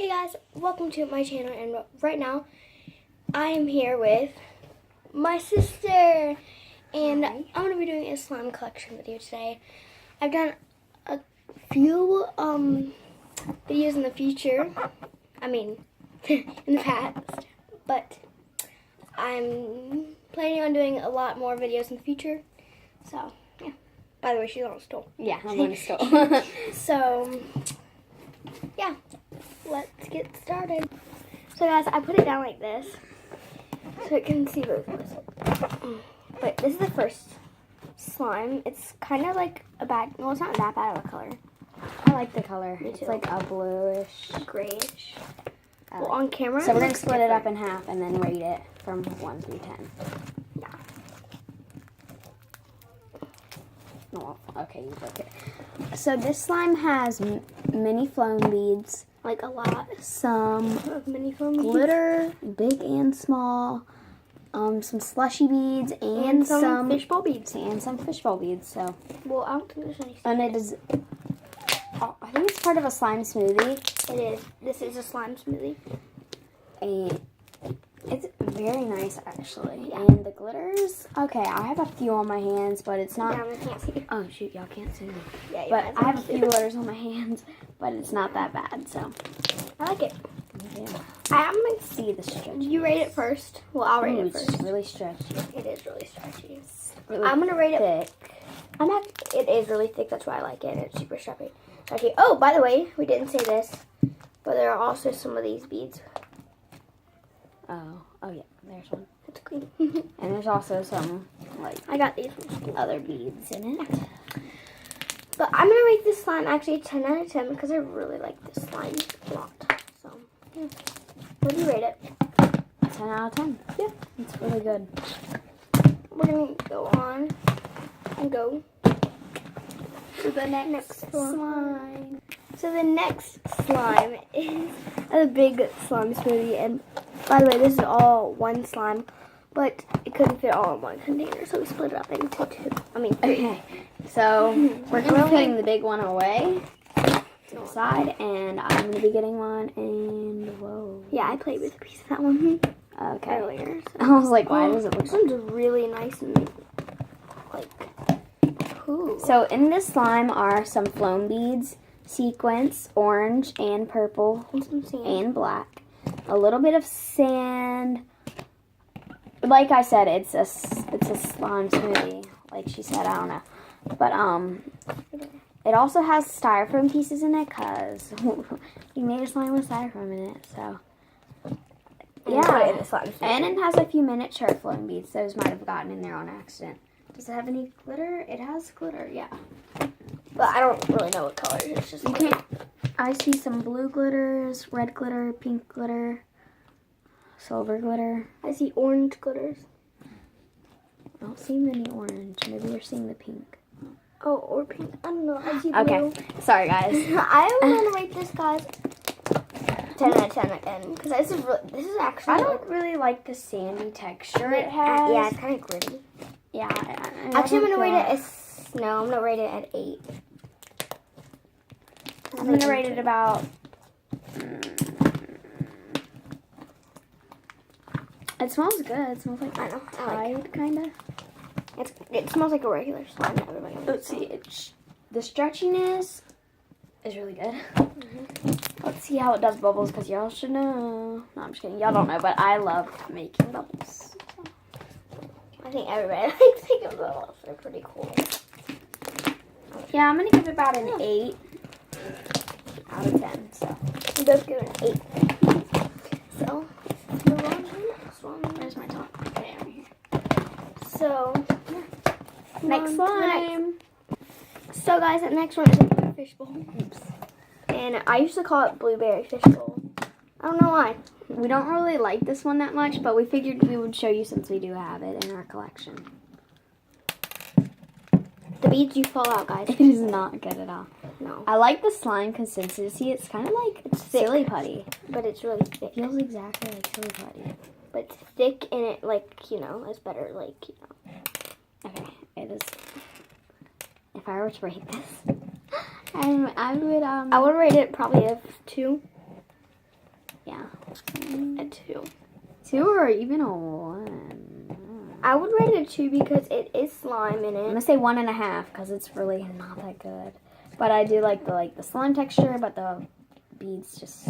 Hey guys, welcome to my channel, and right now I am here with my sister, and Hi. I'm going to be doing a slime collection video today. I've done a few videos in the future, in the past, but I'm planning on doing a lot more videos in the future, so yeah. By the way, she's on a stool. Yeah, I'm on a stool. So, yeah. Let's get started. So guys, I put it down like this so it can see both of us. But this is the first slime. It's kind of like a bad, well, it's not that bad of a color. I like the color. Me It's too. like a bluish. Grayish. I Well, like on camera. So we're going to looks split it up different. in half and then rate it from 1 through 10. Yeah. Oh, okay, you broke it. So this slime has mini foam beads, Like a lot some of mini foam glitter, big and small, some slushy beads, and some fishbowl beads. and some fishbowl beads. So, Well, I don't think there's any. and it is. I think it's part of a slime smoothie. It is. This is a slime smoothie. And it's very nice, actually. Yeah. And the glitters, okay, I have a few on my hands, but it's not. Yeah, I can't see. Oh shoot, y'all can't see me. Yeah, But guys I have a can't few see. glitters on my hands, but it's not that bad. So I like it. yeah. I'm gonna See the stretch. You rate it first. Well, I'll rate Ooh, it it's first. really stretchy. It is really stretchy. Really I'm gonna rate it. thick. It is really thick. That's why I like it. And it's super stretchy. Oh, by the way, we didn't say this, but there are also some of these beads. Oh yeah, there's one. That's green. And there's also some like I got these from school. other beads in it. But I'm gonna rate this slime actually 10 out of 10 because I really like this slime a lot. So, yeah. What do you rate it? 10 out of 10. Yeah. It's really good. We're gonna go on and go to the next slime. So the next slime is a big slime smoothie, and by the way, this is all one slime, but it couldn't fit all in one container, so we split it up into three. Okay, so we're going to be putting the big one away to the side, and I'm going to be getting one, and whoa. Yeah, I played with a piece of that one Okay. earlier. So. I was like, why does it look This one's really nice and like cool. So in this slime are some foam beads, sequins, orange and purple And some sand. and black. A little bit of sand. Like I said, it's a slime smoothie. Like she said, I don't know. But it also has styrofoam pieces in it because we made a slime with styrofoam in it. So yeah, and it has a few miniature foam beads. Those might have gotten in there on accident. Does it have any glitter? It has glitter, yeah. But I don't really know what colors. It's just You can't. I see some blue glitters, red glitter, pink glitter, silver glitter. I see orange glitters. I don't see many orange. Maybe you're seeing the pink. Oh, or pink. I don't know. I see blue. Okay, sorry guys. I'm gonna rate this, guys, 10 out of 10 again, because this is actually. I don't really like the sandy texture it has. Yeah, it's kind of gritty. Yeah. Actually, I'm gonna rate it as I'm gonna rate it at 8. I'm gonna rate it about. It smells good. It smells like I know. I like Tide, kind of. it smells like a regular slime. Everybody knows. Let's see. The stretchiness is really good. Let's see how it does bubbles, because y'all should know. No, I'm just kidding. Y'all don't know, but I love making bubbles. I think everybody likes making bubbles. They're pretty cool. Yeah, I'm going to give it about an 8 out of 10. So, We both give it an 8. So, let's move on to the next one. where's my top? Okay, over here. So, Next slime. So, guys, the next one is a blue fishbowl. Oops. And I used to call it blueberry fishbowl. I don't know why. We don't really like this one that much, but we figured we would show you since we do have it in our collection. The beads you fall out, guys. It is not good at all. No. I like the slime consistency. It's kind of like thick. silly putty. But it's really thick. It feels exactly like silly putty. But it's thick and it, it's better, Okay, it is. If I were to rate this, I would I would rate it probably a 2. Yeah. A 2. 2 or even a 1. I would rate it a 2 because it is slime in I'm it. gonna say 1.5 because it's really not that good. But I do like the slime texture, but the beads just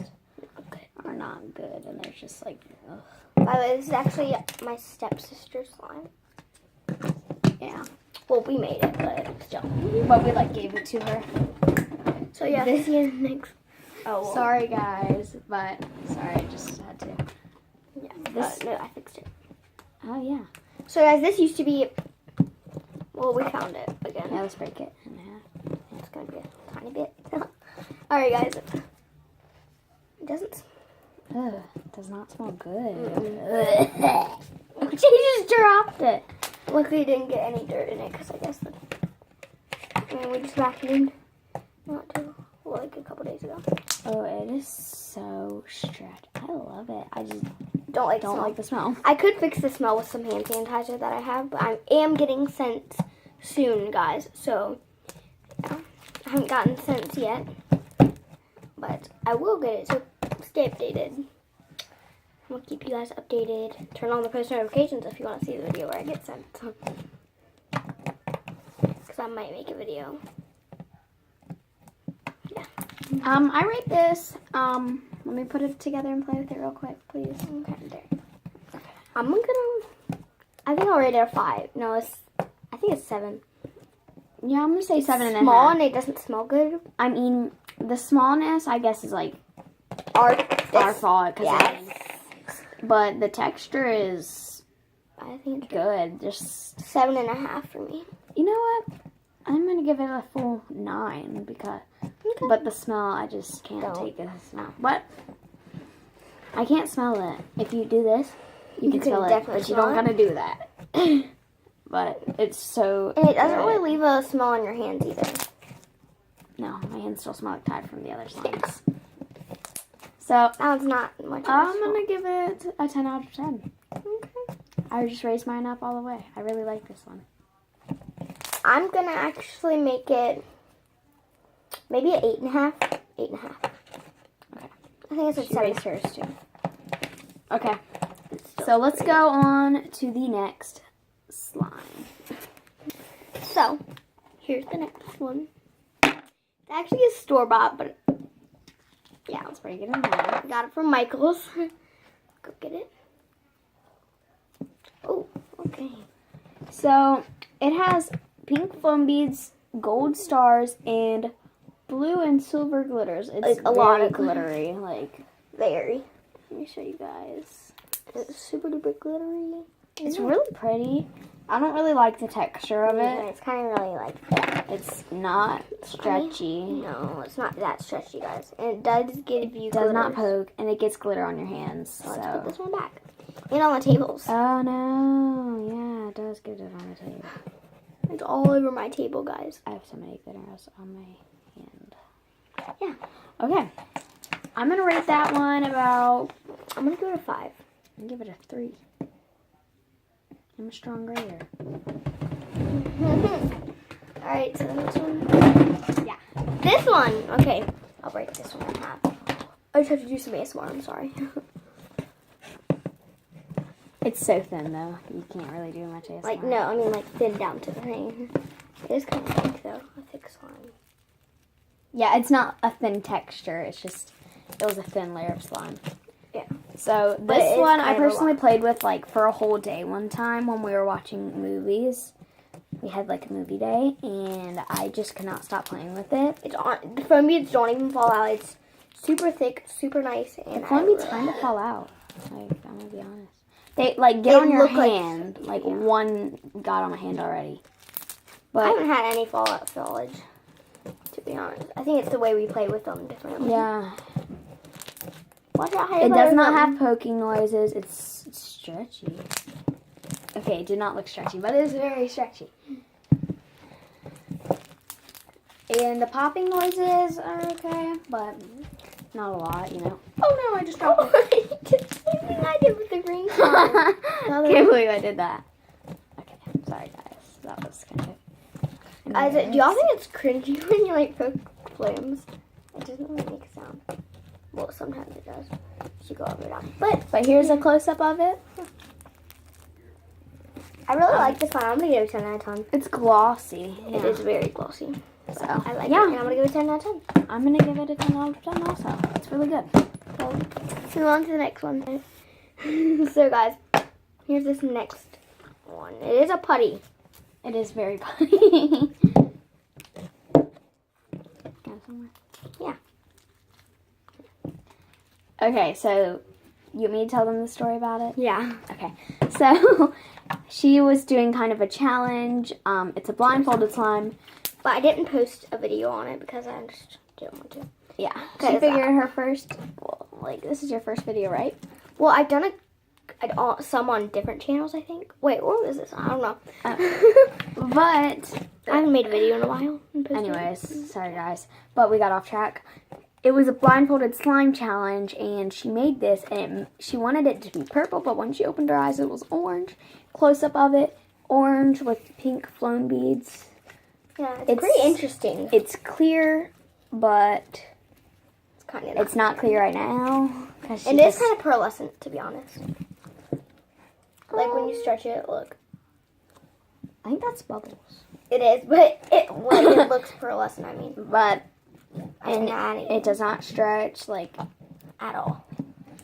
are not good, and they're just like, ugh. By the way, this is actually my stepsister's slime. Yeah. Well, we made it, but still. But we like gave it to her. So yeah, this is next. Oh, well. Sorry guys, but sorry, I just had to. Yeah, This. no, I fixed it. Oh yeah. So guys, this used to be. Well, we found it again. Yeah, let's break it in half. It's gonna be a tiny bit. All right, guys. It doesn't. Ugh, it does not smell good. She just dropped it. Luckily, it didn't get any dirt in it because I guess we just vacuumed not too like a couple days ago. Oh, it is so stretched. I love it. I just Don't like the smell. I could fix the smell with some hand sanitizer that I have, but I am getting scents soon, guys. So yeah, I haven't gotten scents yet, but I will get it. So stay updated. I'll keep you guys updated. Turn on the post notifications if you want to see the video where I get sent. Because I might make a video. Yeah. I rate this. Let me put it together and play with it real quick, please. Okay, there. I'm gonna. I think I'll rate it a 5. No, I think it's 7. Yeah, I'm gonna say 7.5. Small and it doesn't smell good. I mean, the smallness, I guess, is like Our fault. Yes. But the texture is I think it's good. Just 7.5 for me. you know what? I'm gonna give it a full 9 because. Okay. But the smell, I just can't take the smell. What? I can't smell it. If you do this, you can smell it, definitely but you smell don't gotta do that. But it's so. And it doesn't good. really leave a smell on your hands either. No, my hands still smell like Tide from the other slimes. So That one's not much. I'm gonna give it a 10 out of 10. Okay. I just raised mine up all the way. I really like this one. I'm gonna actually make it maybe an 8.5. 8.5. Okay. I think it's a She 7. raised hers too. Okay. It's still So let's pretty go on to the next slime. good. So here's the next one. It's actually a store-bought, but yeah, Let's break it in half. I got it from Michael's. Go get it. Oh, okay. So it has pink foam beads, gold stars, and blue and silver glitters. It's Like a lot of glittery. Like, Very. let me show you guys. It's super duper glittery. It's really pretty. I don't really like the texture of Yeah, it. it's kind of really like that. It's not stretchy. No, it's not that stretchy, guys. And it does give you It does not glitters. poke, and it gets glitter on your hands. So let's So. put this one back. And on the tables. Oh no! Yeah, it does get it on the table. It's all over my table, guys. I have so many glitters on my hand. Yeah. Okay, I'm gonna rate that one about. I'm going to give it a 5. I'll give it a 3. I'm a strong grader. Alright, so the next one. Yeah. This one. Okay. I'll break this one in half. I just have to do some ASMR. I'm sorry. It's so thin though. You can't really do much ASMR. Like, no, I mean, like, thin down to the thing. It is kind of thick, though. A thick slime. Yeah, it's not a thin texture. It's just it was a thin layer of slime. Yeah. So But this it is one I kind of a personally lot. played with like for a whole day one time when we were watching movies. We had like a movie day, and I just could not stop playing with it. It's on. The foam beads don't even fall out. It's super thick, super nice. And The foam beads kind of fall out. Like, I'm gonna be honest. They like get They on your look like- hand. Like yeah. one got on my hand already. I But haven't had any fallout spillage, to be honest. I think it's the way we play with them differently. yeah, Watch out how you it play does with not them. have poking noises. It's stretchy. Okay, it did not look stretchy, but it is very stretchy. And the popping noises are okay, but not a lot, you know. Oh no, I just dropped it. Just the same thing I did with the green slime. Can't believe I did that. Okay, sorry guys. That was kind of. Do y'all think it's cringy when you like poke flames? It doesn't really make a sound. Well, sometimes it does. You go up and down. But here's a close-up of it. I really like this one. I'm going to give it a 10 out of 10. It's glossy. Yeah. It is very glossy. So, I like it, and I'm going to give it a 10 out of 10. I'm going to give it a 10 out of 10 also. It's really good. So, let's move on to the next one. So, guys, here's this next one. It is a putty. It is very putty. Yeah. Okay, so you want me to tell them the story about it? Yeah. Okay, so she was doing kind of a challenge. It's a blindfolded slime. But I didn't post a video on it because I just didn't want to. Yeah, she figured her first, well, like, this is your first video, right? Well, I've done some on different channels, I think. Wait, what was this? I don't know. But I haven't made a video in a while. anyways, sorry guys, but we got off track. It was a blindfolded slime challenge, and she made this, and she wanted it to be purple, but when she opened her eyes, it was orange. Close up of it, orange with pink flown beads. Yeah, it's pretty interesting. It's clear, but It's kind of it's not clear right now. And it is kind of pearlescent, to be honest. Like when you stretch it, look. I think that's bubbles. It is, but when it looks pearlescent, I mean. But and not it does not stretch like at all.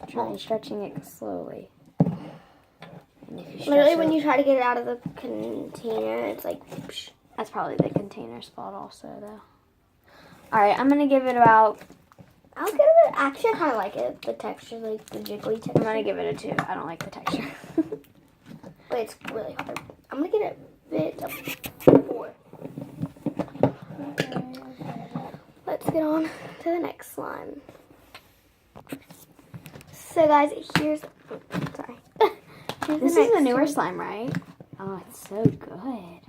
try stretching it slowly. And if you stretch Literally, it, when you try to get it out of the container, it's like. Psh. that's probably the container's fault also, though. All right, I'm gonna give it about. I'll give it. Actually, I kind of like it. The texture, like the jiggly texture. I'm gonna give it a 2. I don't like the texture. But it's really hard. I'm gonna get a bit of 4. Let's get on to the next slime. So guys, here's sorry. Here's This the is the next newer one. slime, right? Oh, it's so good.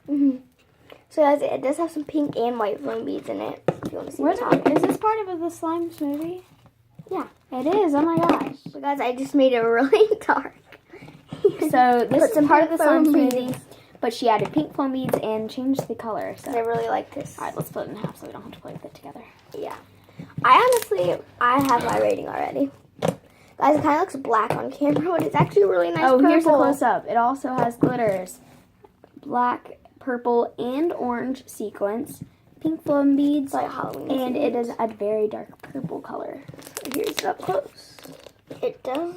Mm-hmm. So guys, it does have some pink and white foam beads in it. If you want to see Where's the top. is this part of the slime smoothie? Yeah. It is. Oh my gosh. So guys, I just made it really dark. So this is some part of the slime foam smoothie, beads. but she added pink foam beads and changed the color. So I really like this. all right, let's split it in half so we don't have to play with it together. Yeah. I have my rating already. Guys, it kind of looks black on camera, but it's actually a really nice Oh, purple. here's a close up. It also has glitters, black, purple, and orange sequins, pink foam beads, Like Halloween and sequins. it is a very dark purple color. Here's it up close. It does.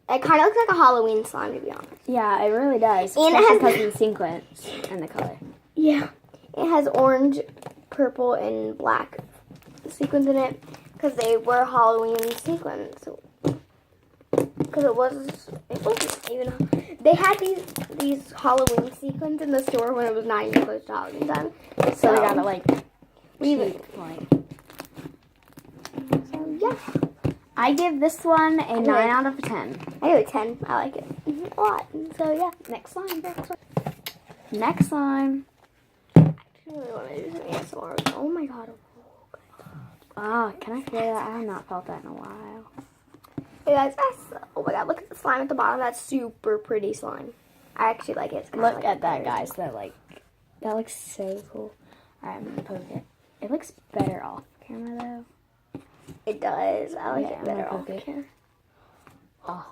It kind of looks like a Halloween slime, to be honest. Yeah, it really does. And it Especially has- because of the sequins and the color. Yeah. It has orange, purple, and black sequins in it because they were Halloween sequins. Because it wasn't even. They had these Halloween sequins in the store when it was not even close to Halloween time. So they gotta like leave keep, it. like. So yeah, I give this one a 9 Okay. out of 10. I give it 10. I like it a lot. So yeah, next slime. Next slime. I really want to do some ASMR. Oh my god. Oh, can I feel that? I have not felt that in a while. Hey guys, oh my god, look at the slime at the bottom. That's super pretty slime. I actually like it. It's kinda Look like at that, guys. That looks so cool. Alright, I'm gonna poke it. It looks better off camera though. It does. I like Okay, it I'm better gonna off poke it. camera. Oh.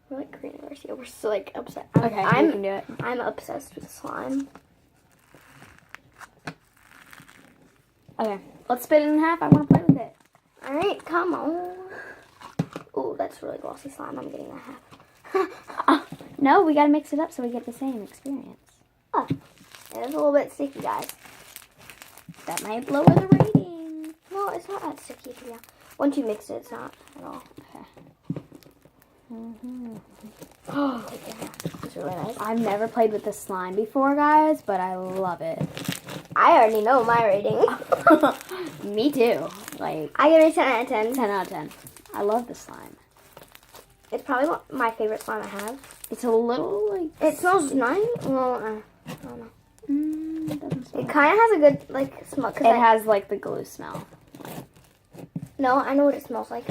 We're like Korean University. We're so like upset. Okay, you can do it. I'm obsessed with slime. Okay, let's split it in half. I want to play with it. All right, come on. Ooh, that's really glossy slime. I'm getting that half. No, we gotta mix it up so we get the same experience. Oh, it's a little bit sticky, guys. That might lower the rating. No, it's not that sticky. Yeah. Once you mix it, it's not at all. Okay. Oh, yeah. It's really nice. I've never played with this slime before, guys, but I love it. I already know my rating. Me too. Like, I give it a 10 out of 10. 10 out of 10. I love the slime. It's probably my favorite slime I have. It's a little, like... It smells nice. Well, I don't know. it doesn't smell. It kind of has a good, like, smell. Cause It has, like, the glue smell. No, I know what it smells like.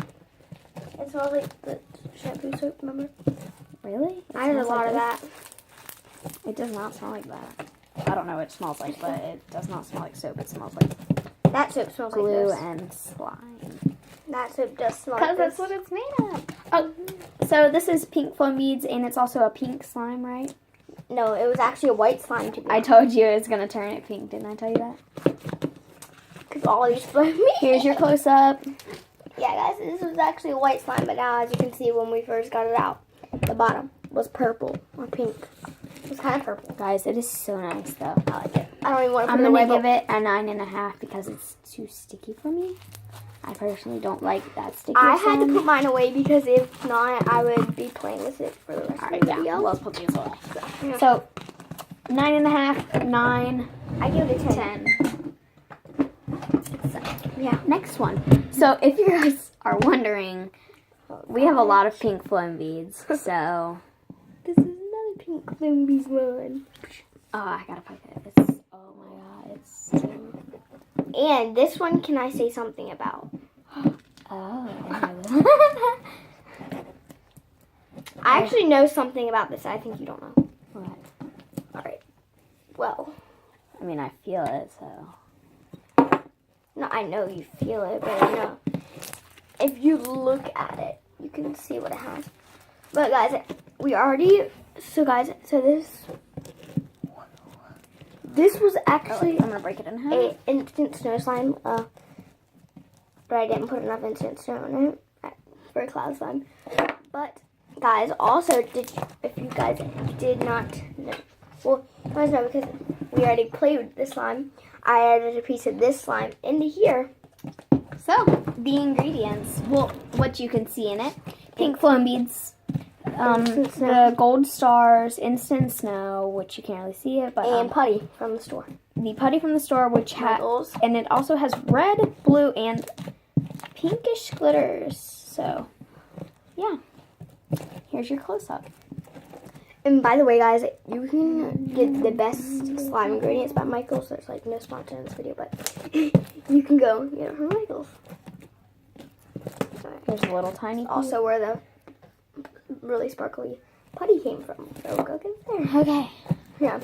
It smells like the shampoo soap, remember? Really? It I did a smells lot like of this? that. It does not smell like that. I don't know what it smells like, but it does not smell like soap. It smells like That soap smells glue like this. and slime. That soap does smell like Because this. that's what it's made of. Oh, so this is pink foam beads, and it's also a pink slime, right? No, it was actually a white slime to be I told you it was going to turn it pink. Didn't I tell you that? Because all these slime. Here's your close-up. Yeah, guys, this was actually a white slime, but now, as you can see, when we first got it out, the bottom was purple or pink. It was kind of purple. Guys, it is so nice, though. I like it. I don't even want to I'm put it going away. to give it a 9.5 because it's too sticky for me. I personally don't like that sticky I had to slime. put mine away because if not, I would be playing with it for the rest of the video. Yeah, we'll put these away. Yeah. So, 9.5, 9, I give it a 10. 10. Yeah, next one. So, if you guys are wondering, we have a lot of pink foam beads, so... This is another pink Lumbies one. Oh, I gotta pick it. It's, oh my god, it's so... And this one, can I say something about? Oh. I actually know something about this. I think you don't know. What? Alright. Well, I mean, I feel it, so... no, I know you feel it, but you know, if you look at it, you can see what it has. But guys, we already, so this was actually I'm gonna break it in half. a instant snow slime, but I didn't put enough instant snow in it for a cloud slime. But guys, also, if you guys did not know, well, you guys know because we already played with this slime, I added a piece of this slime into here. So, the ingredients, well, what you can see in it, pink foam beads, Instant snow. the gold stars, instant snow, which you can't really see it, but And putty from the store. the putty from the store, which has, Michaels. and it also has red, blue, and pinkish glitters. So, yeah. Here's your close-up. And by the way, guys, you can get the best slime ingredients by Michaels. There's like no sponsor in this video, but you can go and get it from Michaels. There's a little tiny piece. Also, where the really sparkly putty came from. So go get it there. Okay. Yeah.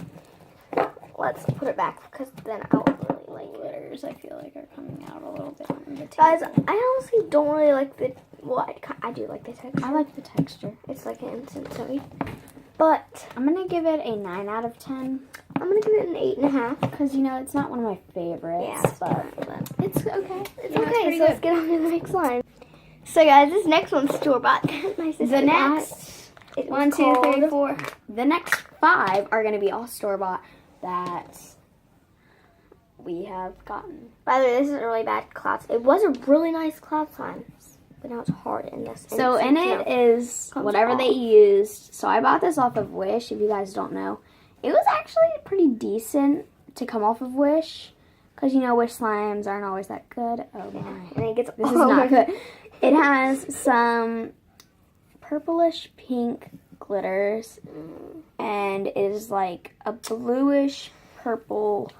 Let's put it back because then I don't really like it. Glitters, I feel like, are coming out a little bit on the table. Guys, I honestly don't really like the. Well, I do like the texture. I like the texture. It's like an instant snowy. But I'm going to give it a 9 out of 10. I'm gonna give it an 8.5. Because, you know, it's not one of my favorites. Yeah, but it's okay. It's You know, okay, pretty so let's good. get on to the next slime. So guys, this next one's store-bought. My sister The got next it. 1, 2, 3, called- 4. The next 5 are going to be all store-bought that we have gotten. By the way, this is a really bad cloud. It was a really nice cloud slime, but now it's hard in this. So in it is Comes whatever off. they used. So I bought this off of Wish, if you guys don't know. It was actually pretty decent to come off of Wish. Because, you know, Wish slimes aren't always that good. Oh my. And it gets This is not good. It has some purplish pink glitters. And it is like a bluish purple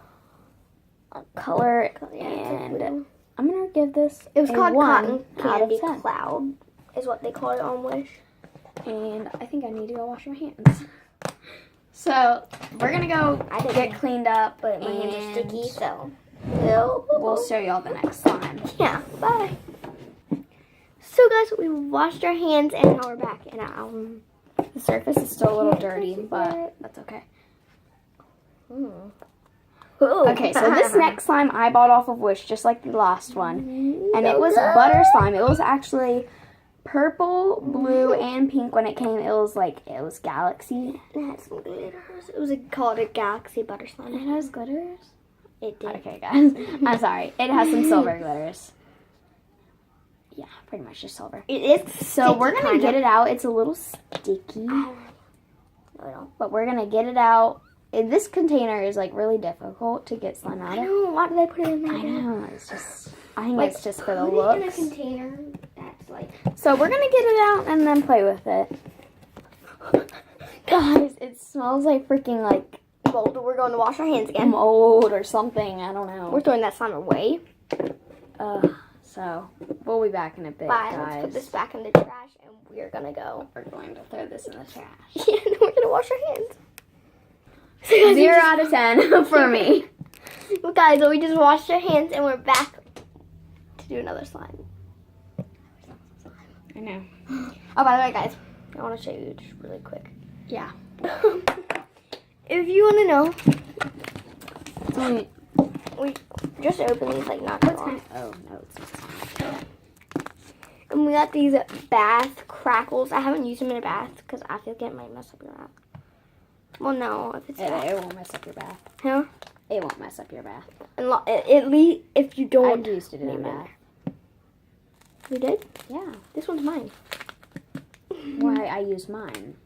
color. And I'm going to give this It was a called 1 Cotton out of Candy 10. Cloud, is what they call it on Wish. And I think I need to go wash my hands. So, we're going to go get cleaned up. But my hands are and sticky, so. We'll show y'all the next slime. Yeah, bye. So guys, we washed our hands and now we're back. And The surface is still a little Can't dirty, touch it but yet. that's okay. Ooh. Okay, so this next slime I bought off of Wish, just like the last one. And it was butter slime. It was actually purple, blue, and pink when it came. It was galaxy. It had some glitters. It was called a Galaxy Butter Slime. It has glitters? It did. Okay, guys. I'm sorry. It has some silver glitters. Yeah, pretty much just silver. It is. So we're going to get it out. It's a little sticky. No, I don't. But we're going to get it out. This container is like really difficult to get slime out I of. know. Why did I put it in there? I know. It's just, I think Like, it's just for the put it in a looks. container that's like. So we're going to get it out and then play with it. Guys, it smells like freaking like Mold. We're going to wash our hands again. mold or something. I don't know. We're throwing that slime away. So we'll be back in a bit, Bye. guys. Let's put this back in the trash and we're gonna go. We're going to throw this in the trash. Yeah, and we're gonna wash our hands. 0 out of 10 for me. Well, guys, we just washed our hands and we're back to do another slime. I know. Oh, by the way, guys, I want to show you just really quick. Yeah. If you want to know, It's only, we just opened these like not too long. oh, no, it's not. And we got these bath crackles. I haven't used them in a bath because I feel like it might mess up your bath. Well, no, if it's It won't mess up your bath. huh? It won't mess up your bath. And at least if you don't. I used it in a bath. You did? Yeah. This one's mine. Why I use mine.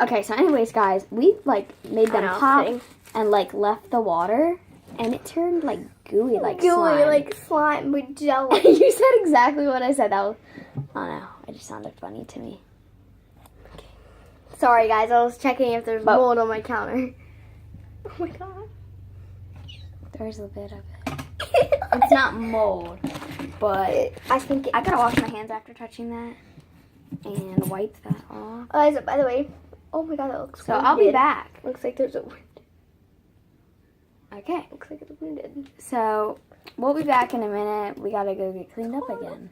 Okay, so anyways, guys, we like made them pop and like left the water, and it turned like gooey, like slime. Like slime with jello. You said exactly what I said. That was, oh no, it just sounded funny to me. Sorry, guys, I was checking if there's But- mold on my counter. Oh my god. There's a bit of it. It's not mold, but I think I gotta wash my hands after touching that and wipe that off. by the way, oh my god, that looks So I'll be back. Looks like there's a wound. Okay. Looks like it's wounded. So we'll be back in a minute. We gotta go get cleaned up again.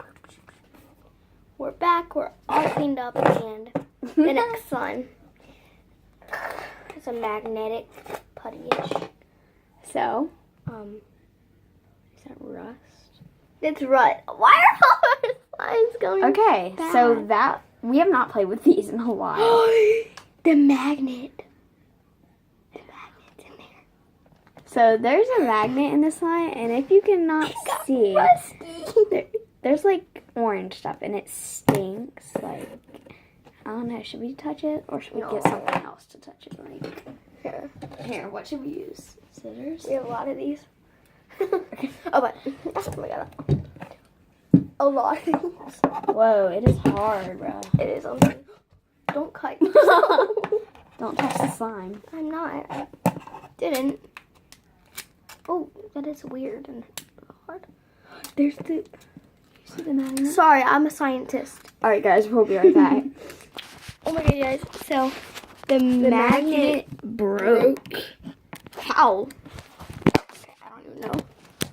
We're back. We're all cleaned up, and the next slime is a magnetic putty-ish. So, Is that rust? It's rust. Why are all our slimes going? okay, bad? so that we have not played with these in a while. The magnet. The magnet's in there. So there's a magnet in this line, and if you cannot see, there's like orange stuff, and it stinks. Like, I don't know. Should we touch it, or should we get something else to touch it? Like, here, what should we use? Scissors. We have a lot of these. Oh my god. A lot of these. Whoa, it is hard, bro. It is. Don't cut. Don't touch the slime. I'm not. I didn't. Oh, that is weird and hard. There's the. You see the magnet? Sorry, I'm a scientist. All right, guys, we'll be right back. Oh my god, guys. So, the magnet broke. How? I don't even know.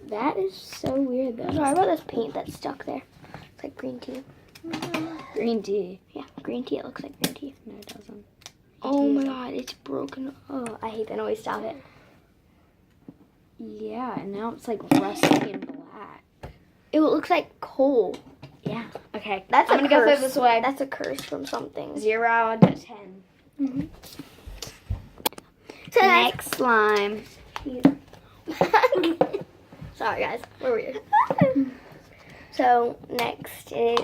That is so weird, though. Sorry about this paint that's stuck there. It's like green tea. Green tea. Yeah, green tea. It looks like green tea. No, it doesn't. Oh my god, it's broken. Oh, I hate the noise. Stop it. Yeah, and now it's like rusty and black. It looks like coal. Yeah. Okay. That's I'm a gonna go curse. through this way. That's a curse from something. 0 out of 10. Mm-hmm. So Next slime. Sorry, guys. We're weird. So next is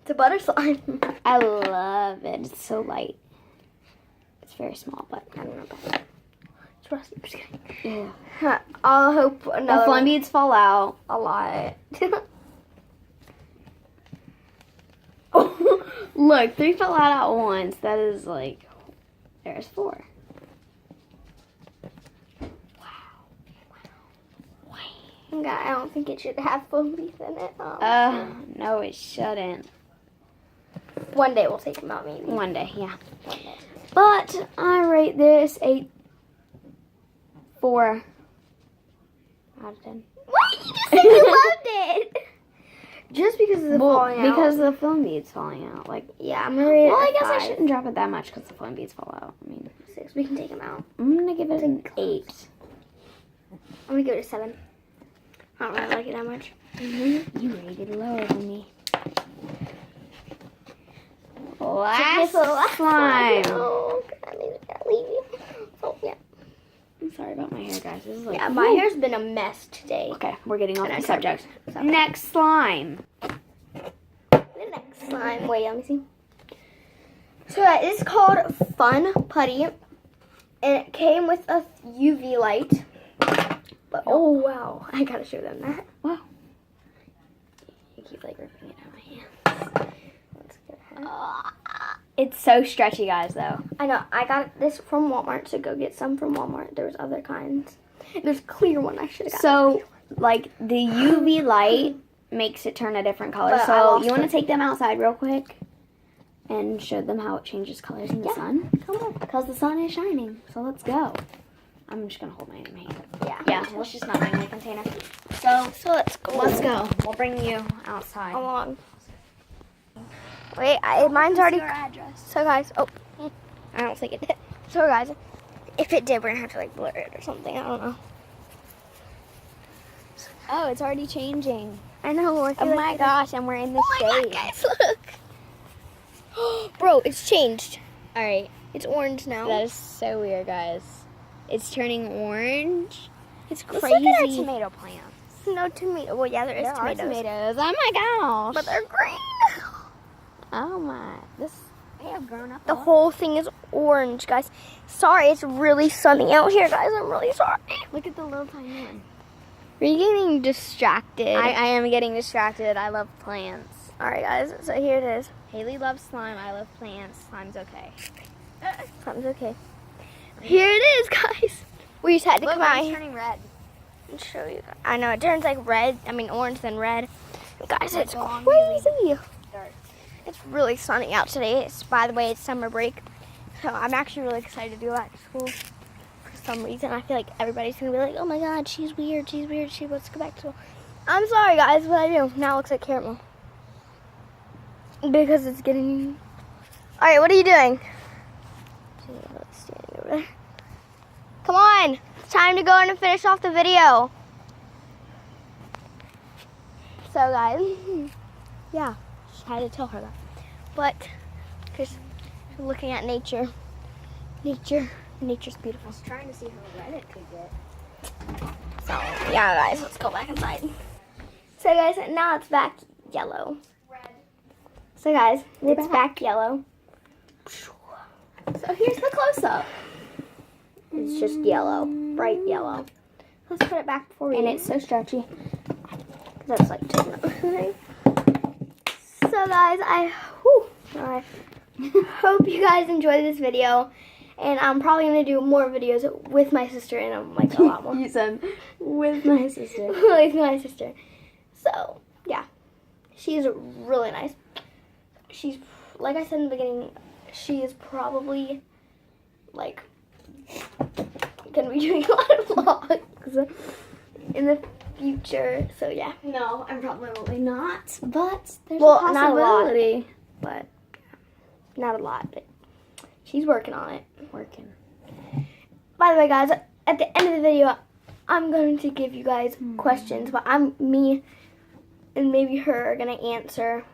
the butter slime. I love it. It's so light. It's very small, but I don't know about that. It's rusty. I'm just kidding. yeah. I'll hope The another flame beads fall out a lot. Look, 3 fell out at once. That is like, there's 4. God, I don't think it should have foam beads in it. No, it shouldn't. One day we'll take them out, maybe. One day, yeah. One day. But I rate this a 4 out of 10. What? You just said you loved it. Just because of the falling out. Because the foam beads falling out. Like, Yeah, I'm gonna rate it. well, I a guess I 5. shouldn't drop it that much because the foam beads fall out. I mean, 6. We can take them out. I'm gonna give it an 8. I'm gonna give it a 7. I don't really like it that much. You rated lower than me. Last slime. Oh, God, maybe I'll leave you. Oh, yeah. I'm sorry about my hair, guys. This is like, Yeah, my hair's been a mess today. Okay, we're getting off the Next subject. subject. Next slime. The next slime. Wait, let me see. So it's called Fun Putty, and it came with a UV light. But oh wow, I gotta show them that. Wow. You keep like ripping it out of my hands. Let's get ahead. It's so stretchy, guys, though. I know. I got this from Walmart, so go get some from Walmart. There's other kinds. There's a clear one. I should have got. So, like, the UV light makes it turn a different color. But I So, lost you want to it. take them outside real quick and show them how it changes colors in the sun? Come Because the sun is shining. So let's go. I'm just going to hold my hand. Yeah, let's just not bring the container. So let's go. let's go. We'll bring you outside. Along. Wait, mine's already. So guys, I don't think it did. So guys, if it did, we're gonna have to like blur it or something. I don't know. Oh, it's already changing. I know. Oh my gosh, and we're in the shade. Oh my God, guys, look. Bro, it's changed. All right. It's orange now. That is so weird, guys. It's turning orange. It's Let's crazy. look at our tomato plants. No tomato. Well, yeah, there is Are tomatoes. tomatoes. Oh my gosh. But they're green. Oh my. They have grown up. The whole thing is orange, guys. Sorry, it's really sunny out here, guys. I'm really sorry. Look at the little tiny one. Are you getting distracted? I am getting distracted. I love plants. Alright, guys. So here it is. Haley loves slime. I love plants. Slime's okay. Something's okay. Here it is, guys. We just had to Look, come out it's here turning red. and show you. I know, it turns like red. I mean, orange then red. Guys, it's long crazy. Dark. It's really sunny out today. By the way, it's summer break. So I'm actually really excited to go back to school. For some reason, I feel like everybody's going to be like, oh my God, she's weird. She wants to go back to school. I'm sorry, guys, but I do. Now it looks like caramel. Because it's getting... All right, what are you doing? Standing over there. Come on. It's time to go in and finish off the video. So, guys, yeah. I had to tell her that. But, because we're looking at nature. Nature's beautiful. I was trying to see how red it could get. So, yeah, guys, let's go back inside. So, guys, now it's back yellow. Red. So, guys, it's back yellow. So, here's the close-up. It's just yellow, bright yellow. Let's put it back before we... And it's so stretchy. That's like taking it. So guys, I hope you guys enjoyed this video, and I'm probably gonna do more videos with my sister, and I'm like a lot more. You said with my sister. With my sister. So yeah, she's really nice. She's, like I said in the beginning, she is probably like gonna be doing a lot of vlogs in the future. So yeah. No, I'm probably not. But there's Well, a possibility. But not a lot. But she's working on it. Working. By the way, guys, at the end of the video, I'm going to give you guys questions, but me and maybe her are gonna answer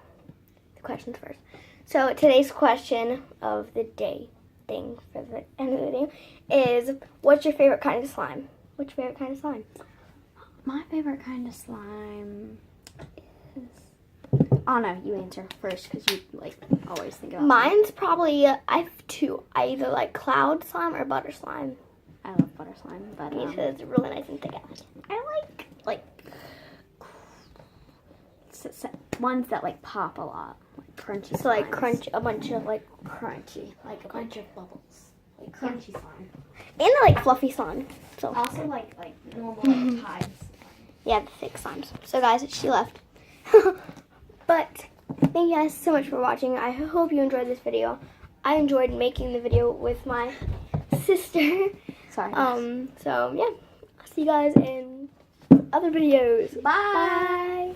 the questions first. So today's question of the day thing for the end of the video is, what's your favorite kind of slime? What's your favorite kind of slime? My favorite kind of slime is... Oh no, you answer first because you like always think about Mine's probably, I have two. I either like cloud slime or butter slime. I love butter slime, but It's really nice and thick. I like ones that like pop a lot, like crunchy. So like slimes. crunch, a bunch of like, crunchy, like a bunch of bubbles, like crunchy slime. and I like fluffy slime. So Also like normal like pies. yeah, the thick slimes. So guys, she left. But thank you guys so much for watching. I hope you enjoyed this video. I enjoyed making the video with my sister. Sorry. So yeah, I'll see you guys in other videos. Bye. Bye.